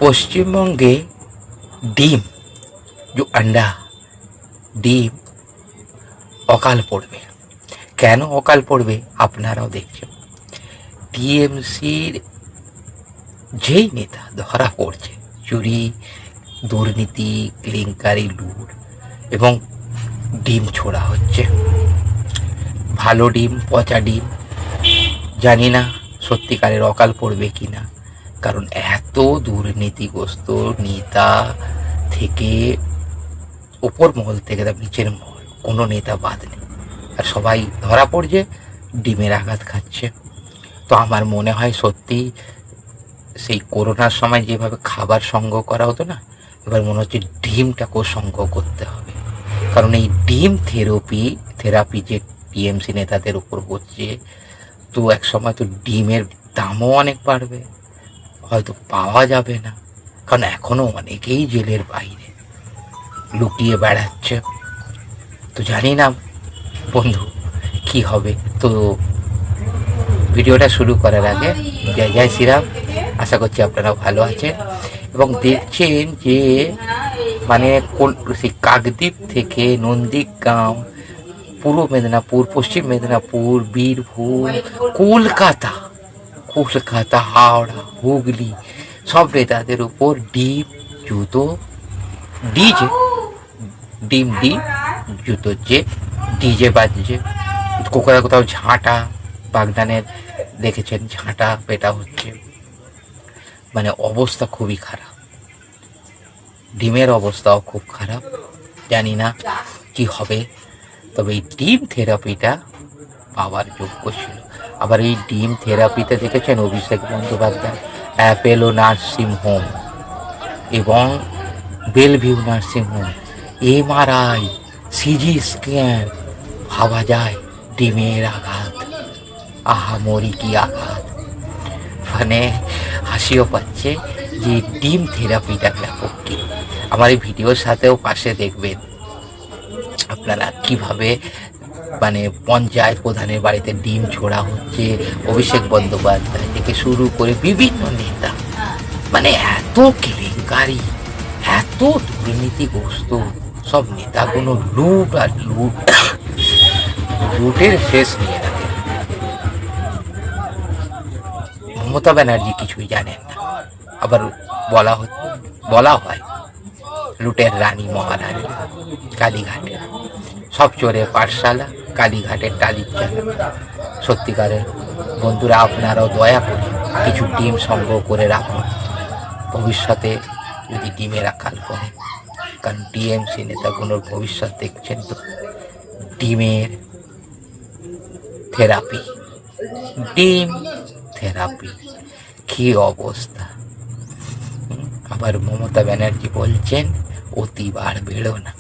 পশ্চিমবঙ্গে ডিম जो अंडा ডিম অকাল পড়বে। কেন অকাল পড়বে আপনারাও দেখছেন। টিএমসির যেই নেতা ধরা পড়ছে চুরি, দুর্নীতি, কেলেঙ্কারি, লুট এবং ডিম ছোড়া হচ্ছে। ভালো ডিম, পচা ডিম, জানি না সত্যিকারের অকাল পড়বে কিনা। কারণ এত দুর্নীতিগ্রস্ত নেতা থেকে উপর মহল থেকে নিচের মহল কোনো নেতা বাদ নেই, আর সবাই ধরা পড়ছে, ডিমের আঘাত খাচ্ছে। তো আমার মনে হয় সত্যি সেই করোনার সময় যেভাবে খাবার সংগ্রহ করা হতো না, এবার মনে হচ্ছে ডিমটাকেও সংগ্রহ করতে হবে। কারণ এই ডিম থেরাপি যে টিএমসি নেতাদের উপর হচ্ছে, তো এক সময় তো ডিমের দামও অনেক বাড়বে, হয়তো পাওয়া যাবে না। কারণ এখনো অনেকেই জেলের বাইরে লুকিয়ে বেড়াচ্ছে। তো জানি না বন্ধু কি হবে। তো ভিডিওটা শুরু করার আগে জয় জয় শ্রীরাম, আশা করছি আপনারা ভালো আছেন এবং দেখছেন যে মানে সেই কাকদ্বীপ থেকে নন্দীগ্রাম, পূর্ব মেদিনীপুর, পশ্চিম মেদিনীপুর, বীরভূম, কলকাতা, হাওড়া, হুগলি সব নেতাদের উপর ডিম, জুতো, জুতোর যে ডিজে বাজছে, কোথাও কোথাও ঝাঁটা, বাগদানের দেখেছেন ঝাঁটা পেটা হচ্ছে। মানে অবস্থা খুবই খারাপ, ডিমের অবস্থাও খুব খারাপ। জানি না কি হবে, তবে এই ডিম থেরাপিটা পাওয়ার যোগ্য ছিল। আবার এই ডিম থেরাপিতে দেখেছেন Abhishek Bandyopadhyay Apollo nursing home এবং Bellevue nursing home, MRI, CT scan, ভাবা যায় ডিমের আঘাত, আহামরি কি আঘাত। মানে হাসিও পাচ্ছে যে ডিম থেরাপিটা ব্যাপক কি। আমার এই ভিডিওর সাথেও পাশে দেখবেন আপনারা কিভাবে মানে পঞ্চায়েত প্রধানের বাড়িতে ডিম ছোড়া হচ্ছে, অভিষেক বন্দ্যোপাধ্যায় থেকে শুরু করে বিভিন্ন নেতা। মানে এত কেলেঙ্কারি, এত দুর্নীতিগ্রস্ত সব নেতাগুলো লুট আর লুটের শেষ নিয়ে রাখে। মমতা ব্যানার্জি কিছুই জানেন না, আবার বলা হয় লুটের রানী মহারানী কালীঘাটে, সব চোরের পাঠশালা কালীঘাটের টালির চালা। সত্যিকারের বন্ধুরা আপনারাও দয়া করে কিছু ডিম সংগ্রহ করে রাখুন, ভবিষ্যতে যদি ডিমের আকাল করে। কারণ টিএমসি নেতাগুলোর ভবিষ্যৎ দেখছেন তো, ডিমের থেরাপি, ডিম থেরাপি, কি অবস্থা। আবার মমতা ব্যানার্জি বলছেন অতিবার বেড়ো না।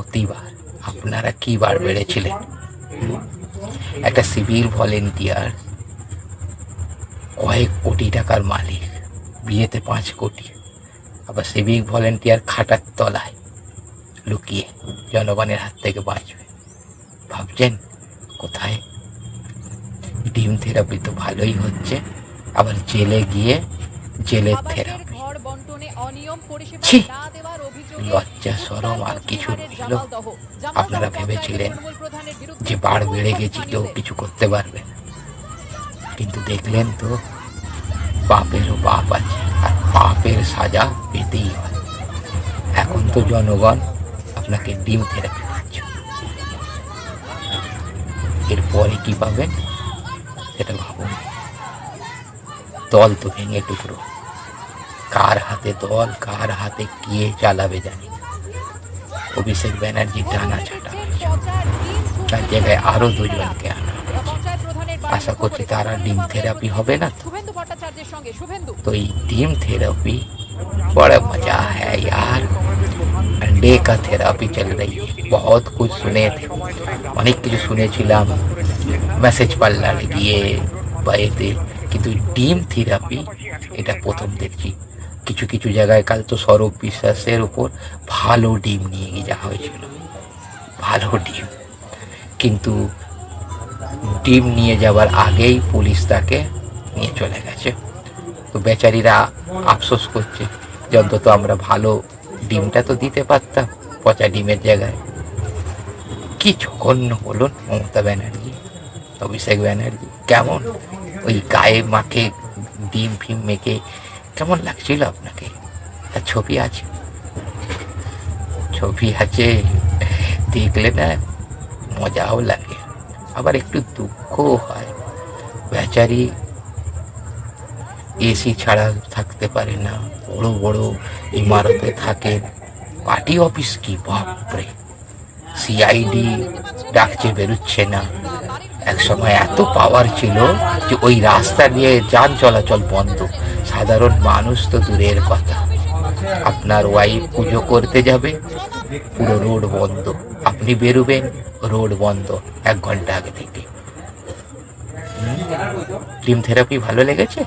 অতিবার আপনারা কি বার বেড়েছিলেন? একটা সিভিল ভলেন্টিয়ার কয়েক কোটি টাকার মালিক, বিয়েতে 5 কোটি, আবার সিভিক ভলেন্টিয়ার খাটার তলায় লুকিয়ে জনগণের হাত থেকে বাঁচবে। ভাবছেন কোথায়? ডিম থেরাপি তো ভালোই হচ্ছে, আবার জেলে গিয়ে জেলের থেরাপি। ছি, লজ্জা শরম আর কিছু নিল। আপনারা ভেবেছিলেন যে বাড় বেড়ে গেছি, কেউ কিছু করতে পারবে না, কিন্তু দেখলেন তো পাপেরও পাপ আছে, আর পাপের সাজা পেতেই হয়। এখন তো জনগণ আপনাকে ডিম থেরাপি দিচ্ছে, এরপরে কি পাবেন সেটা ভাবুন। দল তো ভেঙে টুকরো, কার হাতে দল, কার হাতে কে চালাবে জানি না। অভিষেক ব্যানার্জি টানা ছাটা হয়েছে, তার জায়গায় আরো 2 জনকে আনা হয়েছে। আশা করছি তারা ডিম থেরাপি হবে না। तो ये डीम थेरेपी बड़ा मजा है यार। अंडे का थेरापी चल रही है, बहुत कुछ सुने थे, অনেক কিছু শুনেছিলাম মেসেজ পার্লারে গিয়ে বা এতে, কিন্তু ডিম থেরাপি এটা প্রথম দেখছি। কিছু কিছু জায়গায় কাল তো সৌরভ বিশ্বাসের উপর ভালো ডিম নিয়ে গিয়ে যাওয়া হয়েছিল, ভালো ডিম, কিন্তু ডিম নিয়ে যাওয়ার আগেই পুলিশ তাকে নিয়ে চলে গেছে। তো বেচারিরা আফসোস করছে যে অন্তত আমরা ভালো ডিমটা তো দিতে পারতাম পচা ডিমের জায়গায়। কি জঘন্য বলুন মমতা ব্যানার্জি, অভিষেক ব্যানার্জি, কেমন ওই গায়ে মাখে ডিম ফিম মেখে কেমন লাগছিল আপনাকে? তার ছবি আছে, ছবি আছে, দেখলে না মজাও লাগে, আবার একটু দুঃখও হয়। বেচারি এসি ছাড়া থাকতে পারে না, বড় বড় ইমারতে থাকে, পার্টি অফিস কি বাপরে, সিআইডি ডাকছে বেরোচ্ছে না। এক সময় এত পাওয়ার ছিল যে ওই রাস্তা দিয়ে যান চলাচল বন্ধ, সাধারণ মানুষ তো দূরের কথা। আপনার ওয়াইফ পুজো করতে যাবে, পুরো রোড বন্ধ, আপনি বেরোবেন রোড বন্ধ 1 ঘন্টা আগে থেকে। ডিম থেরাপি ভালো লেগেছে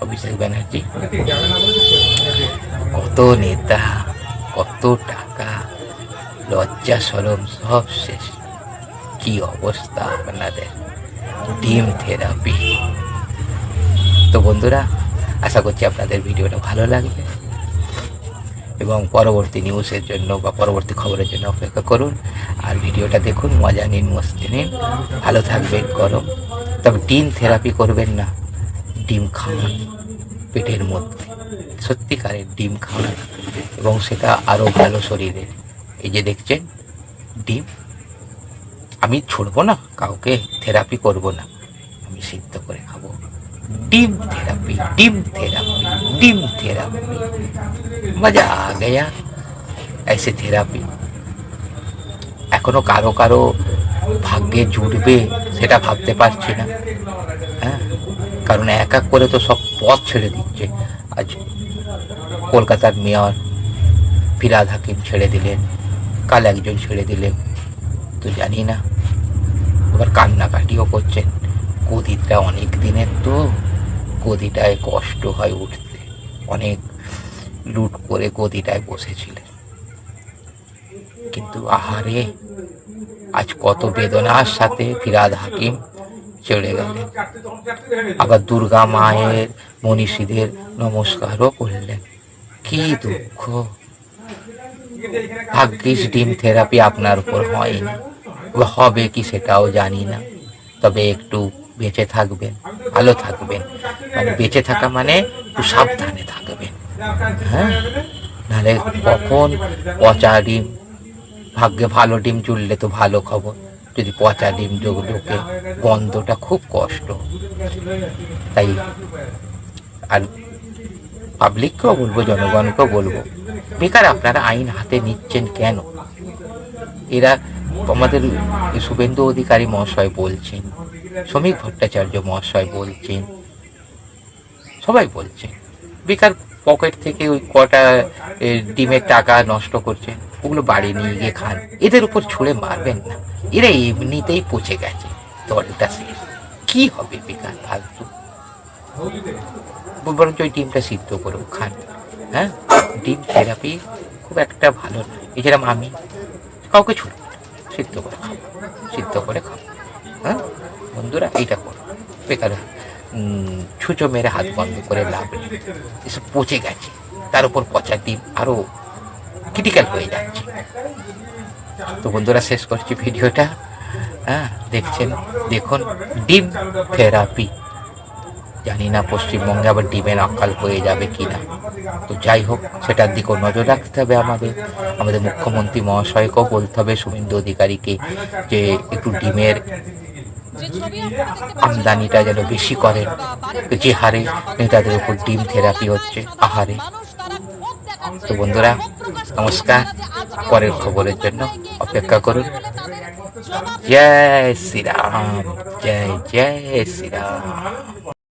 অভিষেক ব্যানার্জি? কত নেতা, কত টাকা, লজ্জা শরম সব শেষ। কি অবস্থা আপনাদের, ডিম থেরাপি। তো বন্ধুরা, আশা করছি আপনাদের ভিডিওটা ভালো লাগবে এবং পরবর্তী নিউজের জন্য বা পরবর্তী খবরের জন্য অপেক্ষা করুন। আর ভিডিওটা দেখুন, মজা নিন, মস্তি নিন, ভালো থাকবেন। গরম, তবে ডিম থেরাপি করবেন না, ডিম খাওয়ান পেটের মধ্যে, সত্যিকারের ডিম খাওয়ান এবং সেটা আরও ভালো শরীরের। এই যে দেখছেন ডিম, আমি ছুড়বো না কাউকে, থেরাপি করব না, আমি সিদ্ধ করে খাবো। ডিম থেরাপি, ডিম থেরাপি, ডিম থেরাপি, মজা আ গয়া ऐसे থেরাপি। এখনো কারো কারো ভাগ্যে জুটবে সেটা ভাবতে পারছি না, হ্যাঁ, কারণ এক এক করে তো সব পথ ছেড়ে দিচ্ছে। আজ কলকাতার মেয়র ফিরহাদ হাকিম ছেড়ে দিলেন, কাল একজন ছেড়ে দিলেন, তো জানি না। আবার কান্নাকাটিও করছেন, গদিটা অনেক দিনের, তো গদিটায় কষ্ট হয় উঠতে, অনেক লুট করে গদিটায় বসেছিলেন, কিন্তু আহারে আজ কত বেদনার সাথে ফিরহাদ হাকিম চলে গেলেন। আবার দুর্গা মায়ের মনীষীদের নমস্কারও করলেন, কি দুঃখ। ভাগ্যিস ডিম থেরাপি আপনার উপর হয়নি, হবে কি সেটাও জানি না, তবে একটু বেঁচে থাকবেন, ভালো থাকবেন। মানে বেঁচে থাকা মানে একটু সাবধানে থাকবেন, হ্যাঁ, নাহলে কখন পচা ডিম, ভাগ্যে ভালো ডিম জুড়লে তো ভালো খবর, যদি পচা ডিম ঢোকে গন্ধটা খুব কষ্ট। তাই আর পাবলিককেও বলবো, জনগণকেও বলবো, বেকার আপনারা আইন হাতে নিচ্ছেন কেন? এরা আমাদের শুভেন্দু অধিকারী মহাশয় বলছেন, শ্রমিক ভট্টাচার্য মহাশয় বলছেন, সবাই বলছেন, বেকার পকেট থেকে ওই কটা ডিমের টাকা নষ্ট করছেন, ওগুলো বাড়ি নিয়ে গিয়ে খান। এদের উপর ছুঁড়ে মারবেন না, এরা এমনিতেই পচে গেছে, দলটা শেষ, কি হবে বেকার ফালতু। বরঞ্চ ওই ডিমটা সিদ্ধ করেও খান, হ্যাঁ, ডিম থেরাপি খুব একটা ভালো নয়। এছাড়া আমি কাউকে ছুঁড়ব না, সিদ্ধ করে খাবো, সিদ্ধ করে খাবো, হ্যাঁ বন্ধুরা, এইটা করো। বেকার ছুঁচো মেরে হাত বন্ধ করে লাভ নেই, এসব পচে গেছে, তার উপর পচা ডিম আরও ক্রিটিক্যাল হয়ে যাচ্ছে। তো বন্ধুরা, শেষ করছি ভিডিওটা, হ্যাঁ, দেখছেন, দেখুন ডিম থেরাপি। জানি না পশ্চিমবঙ্গে আবার ডিমের আকাল হয়ে যাবে কিনা, তো যাই হোক, সেটার দিকেও নজর রাখতে হবে আমাদের মুখ্যমন্ত্রী মহাশয়কেও বলতে হবে, শুভেন্দু অধিকারীকে, যে একটু ডিমের আমদানিটা যেন বেশি করেন, যে হারে নেতাদের উপর ডিম থেরাপি হচ্ছে, আহারে। তো বন্ধুরা, নমস্কার, পরের খবরের জন্য অপেক্ষা করুন। জয় শ্রীরাম, জয় জয় শ্রীরাম।